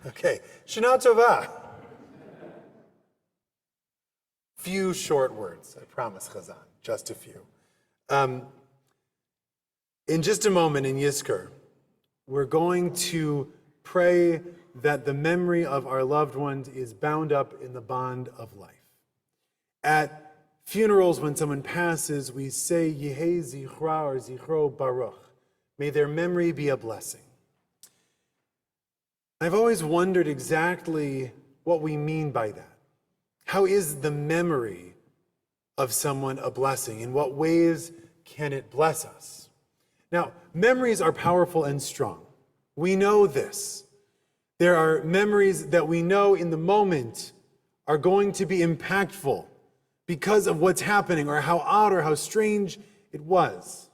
Okay, Shana Tova. Few short words, I promise, Chazan, just a few. In just a moment in Yizkor, we're going to pray that the memory of our loved ones is bound up in the bond of life. At funerals, when someone passes, we say, Yehei Zichra or Zichro Baruch. May their memory be a blessing. I've always wondered exactly what we mean by that. How is the memory of someone a blessing? In what ways can it bless us? Now, memories are powerful and strong. We know this. There are memories that we know in the moment are going to be impactful because of what's happening or how odd or how strange it was.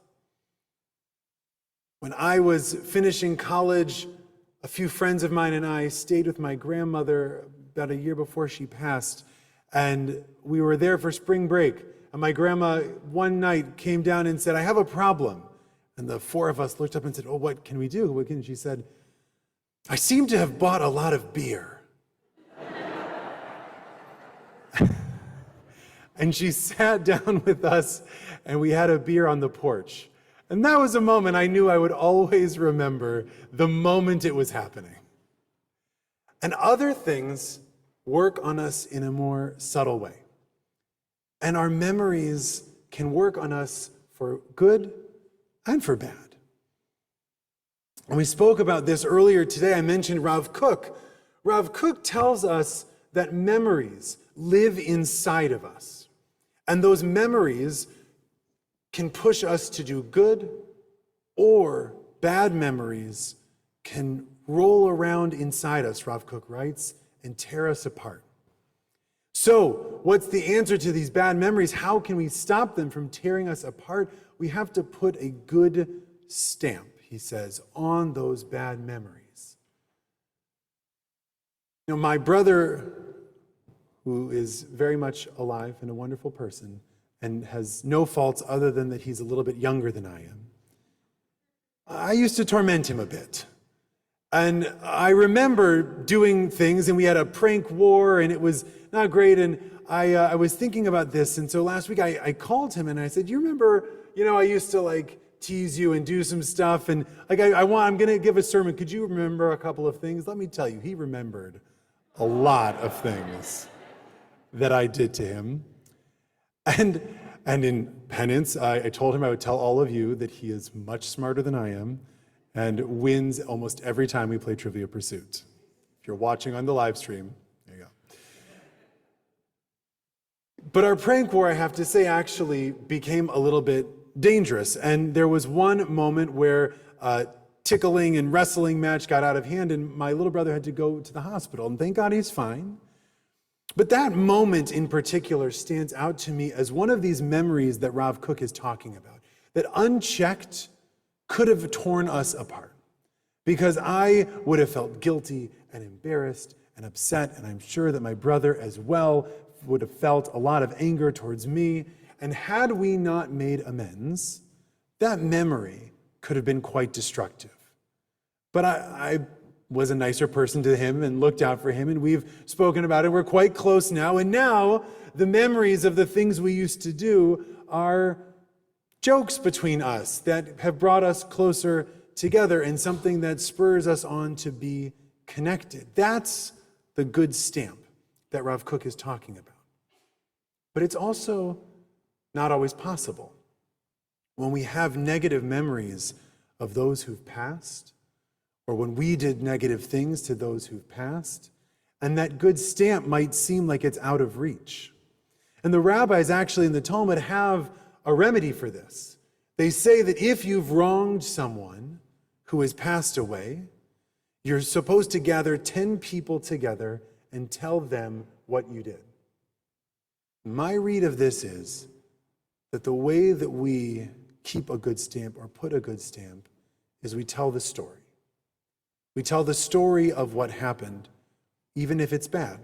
When I was finishing college, a few friends of mine and I stayed with my grandmother about a year before she passed, and we were there for spring break. And my grandma one night came down and said, I have a problem. And the four of us looked up and said, oh, what can we do? And she said, I seem to have bought a lot of beer. And she sat down with us and we had a beer on the porch. And that was a moment I knew I would always remember the moment it was happening. And other things work on us in a more subtle way. And our memories can work on us for good and for bad. And we spoke about this earlier today. I mentioned Rav Kook. Rav Kook tells us that memories live inside of us. And those memories can push us to do good, or bad memories can roll around inside us, Rav Kook writes, and tear us apart. So, what's the answer to these bad memories? How can we stop them from tearing us apart? We have to put a good stamp, he says, on those bad memories. You know, my brother, who is very much alive and a wonderful person, and has no faults other than that he's a little bit younger than I am, I used to torment him a bit. And I remember doing things, and we had a prank war, and it was not great, and I was thinking about this, and so last week I called him, and I said, you remember, I used to tease you and do some stuff, and I'm going to give a sermon. Could you remember a couple of things? Let me tell you, he remembered a lot of things that I did to him. And in penance, I told him I would tell all of you that he is much smarter than I am and wins almost every time we play Trivia Pursuit. If you're watching on the live stream, there you go. But our prank war, I have to say, actually became a little bit dangerous. And there was one moment where a tickling and wrestling match got out of hand, and my little brother had to go to the hospital. And thank God he's fine. But that moment in particular stands out to me as one of these memories that Rav Kook is talking about, that unchecked could have torn us apart. Because I would have felt guilty and embarrassed and upset, and I'm sure that my brother as well would have felt a lot of anger towards me. And had we not made amends, that memory could have been quite destructive. But I was a nicer person to him and looked out for him, and we've spoken about it. We're quite close now, and now the memories of the things we used to do are jokes between us that have brought us closer together and something that spurs us on to be connected. That's the good stamp that Rav Kook is talking about. But it's also not always possible. When we have negative memories of those who've passed, or when we did negative things to those who've passed, and that good stamp might seem like it's out of reach. And the rabbis actually in the Talmud have a remedy for this. They say that if you've wronged someone who has passed away, you're supposed to gather 10 people together and tell them what you did. My read of this is that the way that we keep a good stamp or put a good stamp is we tell the story. We tell the story of what happened, even if it's bad.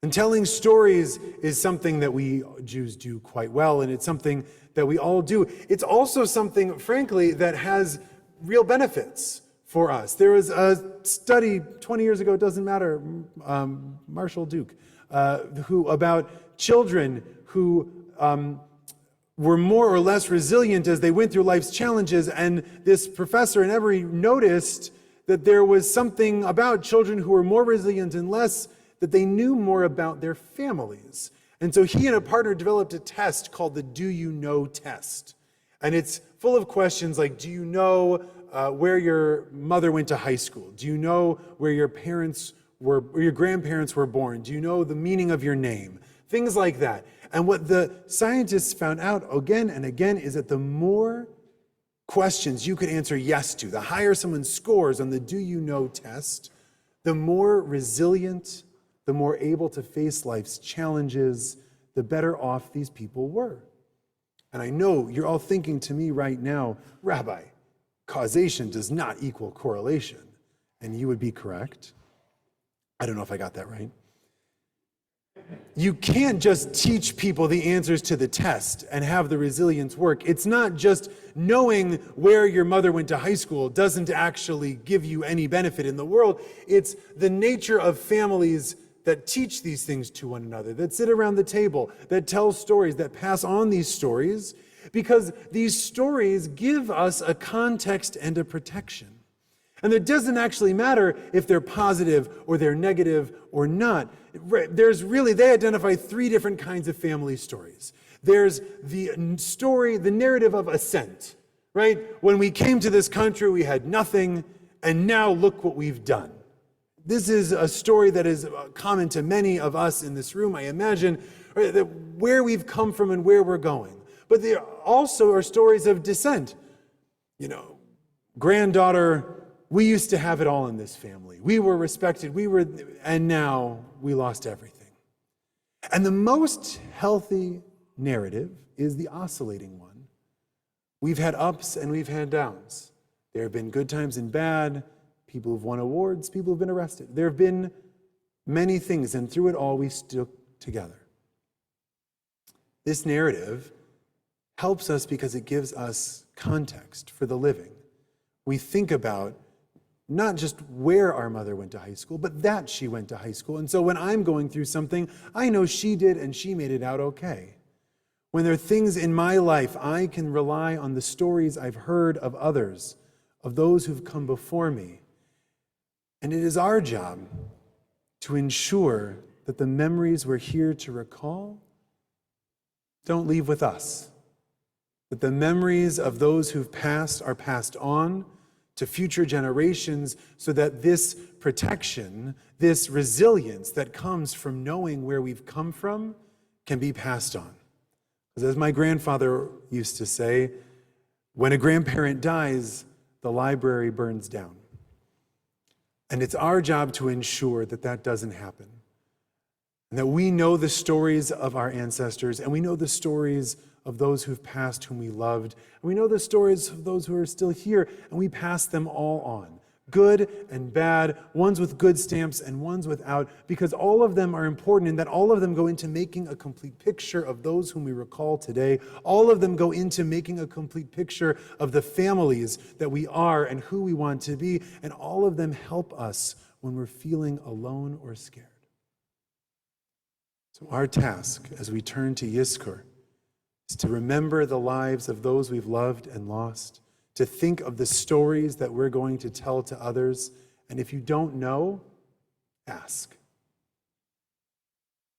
And telling stories is something that we Jews do quite well, and it's something that we all do. It's also something, frankly, that has real benefits for us. There was a study 20 years ago, it doesn't matter, Marshall Duke, about children who were more or less resilient as they went through life's challenges. And this professor in Emory noticed that there was something about children who were more resilient and less, that they knew more about their families. And so he and a partner developed a test called the Do You Know test. And it's full of questions like, do you know where your mother went to high school? Do you know where your parents were, or your grandparents were born? Do you know the meaning of your name? Things like that. And what the scientists found out again and again is that the more questions you could answer yes to, the higher someone scores on the Do You Know test, the more resilient, the more able to face life's challenges, the better off these people were. And I know you're all thinking to me right now, Rabbi, causation does not equal correlation. And you would be correct. I don't know if I got that right. You can't just teach people the answers to the test and have the resilience work. It's not just knowing where your mother went to high school doesn't actually give you any benefit in the world. It's the nature of families that teach these things to one another, that sit around the table, that tell stories, that pass on these stories, because these stories give us a context and a protection. And it doesn't actually matter if they're positive or they're negative or not. They identify three different kinds of family stories. There's the story, the narrative of ascent, right? When we came to this country, we had nothing, and now look what we've done. This is a story that is common to many of us in this room, I imagine, right, that where we've come from and where we're going. But there also are stories of descent. Granddaughter, we used to have it all in this family. We were respected, and now we lost everything. And the most healthy narrative is the oscillating one. We've had ups and we've had downs. There have been good times and bad, people who've won awards, people who've been arrested. There have been many things, and through it all, we stuck together. This narrative helps us because it gives us context for the living. We think about not just where our mother went to high school, but that she went to high school. And so when I'm going through something, I know she did and she made it out okay. When there are things in my life, I can rely on the stories I've heard of others, of those who've come before me. And it is our job to ensure that the memories we're here to recall don't leave with us. That the memories of those who've passed are passed on to future generations so that this protection, this resilience that comes from knowing where we've come from can be passed on. Because as my grandfather used to say, when a grandparent dies, the library burns down. And it's our job to ensure that that doesn't happen. And that we know the stories of our ancestors, and we know the stories of those who've passed whom we loved. And we know the stories of those who are still here, and we pass them all on. Good and bad, ones with good stamps and ones without, because all of them are important, and that all of them go into making a complete picture of those whom we recall today. All of them go into making a complete picture of the families that we are and who we want to be, and all of them help us when we're feeling alone or scared. So our task as we turn to Yizkor is to remember the lives of those we've loved and lost, to think of the stories that we're going to tell to others, and if you don't know, ask.